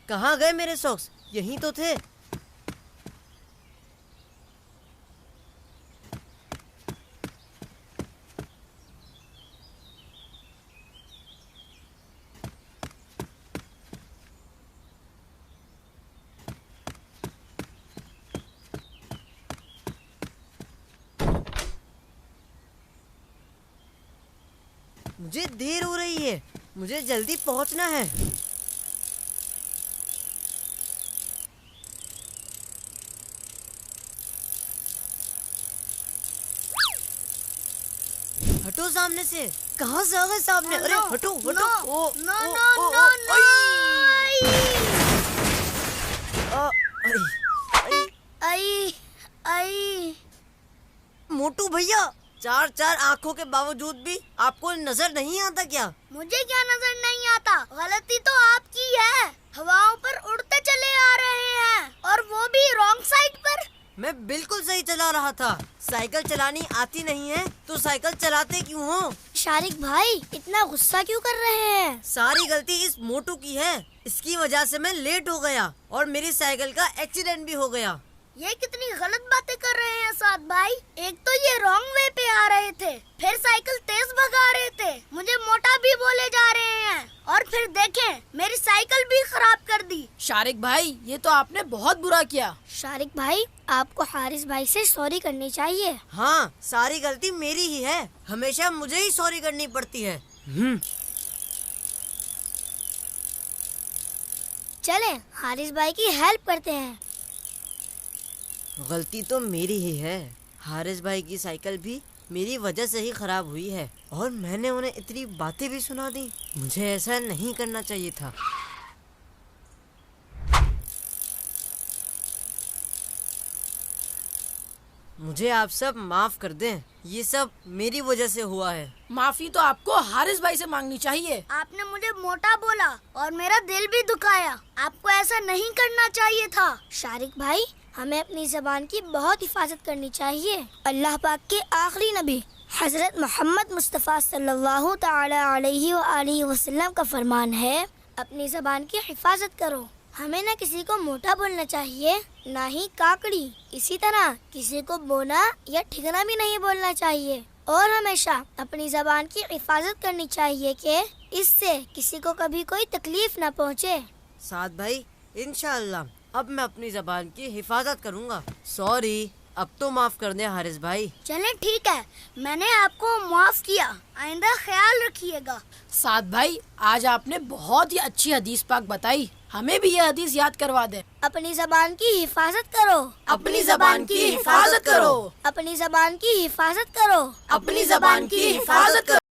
कहाँ गए मेरे सॉक्स? यहीं तो थे। मुझे देर हो रही है, मुझे जल्दी पहुंचना है। हटो सामने से। कहाँ से आ गए सामने? अरे हटो हटो। Oh no no no no. आई आई। मोटू भैया, चार चार आंखों के बावजूद भी आपको नजर नहीं आता क्या? मुझे क्या नजर नहीं आता? गलती तो आपकी है। हवाओं पर उड़ते चले आ रहे हैं और वो भी रॉन्ग साइड पर। मैं बिल्कुल सही चला रहा था। साइकिल चलानी आती नहीं है तो साइकिल चलाते क्यों हो? शारिक भाई, इतना गुस्सा क्यों कर रहे हैं? सारी गलती इस मोटू की है। इसकी वजह से मैं लेट हो गया और मेरी साइकिल का एक्सीडेंट भी हो गया। ये कितनी गलत बातें कर रहे हैं साद भाई। एक तो ये रॉन्ग वे पे आ रहे थे, फिर साइकिल तेज भगा रहे थे, मुझे मोटा भी बोले जा रहे हैं और फिर देखें मेरी साइकिल भी खराब कर दी। शारिक भाई, ये तो आपने बहुत बुरा किया। शारिक भाई, आपको हारिस भाई से सॉरी करनी चाहिए। हाँ, सारी गलती मेरी ही है। हमेशा मुझे ही सॉरी करनी पड़ती है। चले हारिस भाई की हेल्प करते हैं। गलती तो मेरी ही है। हारिस भाई की साइकिल भी मेरी वजह से ही खराब हुई है और मैंने उन्हें इतनी बातें भी सुना दी। मुझे ऐसा नहीं करना चाहिए था। मुझे आप सब माफ कर दें। ये सब मेरी वजह से हुआ है। माफी तो आपको हारिस भाई से मांगनी चाहिए। आपने मुझे मोटा बोला और मेरा दिल भी दुखाया। आपको ऐसा नहीं करना चाहिए था। शारिक भाई, हमें अपनी ज़बान की बहुत हिफाजत करनी चाहिए। अल्लाह पाक के आखिरी नबी हजरत मोहम्मद मुस्तफ़ा सल्लल्लाहु ताला अलैहि व आलिहि वसल्लम का फरमान है, अपनी ज़बान की हिफाजत करो। हमें न किसी को मोटा बोलना चाहिए, ना ही काकड़ी। इसी तरह किसी को बोना या ठिगना भी नहीं बोलना चाहिए और हमेशा अपनी ज़बान की हिफाजत करनी चाहिए कि इससे किसी को कभी कोई तकलीफ न पहुँचे। साद भाई, इंशाअल्लाह अब मैं अपनी ज़बान की हिफाजत करूँगा। सॉरी, अब तो माफ कर दे हारिस भाई। चले ठीक है, मैंने आपको माफ किया। आइंदा ख्याल रखिएगा। साद भाई, आज आपने बहुत ही अच्छी हदीस पाक बताई। हमें भी ये हदीस याद करवा दे। अपनी ज़बान की हिफाजत करो। अपनी ज़बान की हिफाजत करो। अपनी ज़बान की हिफाजत करो। अपनी ज़बान की हिफाजत करो।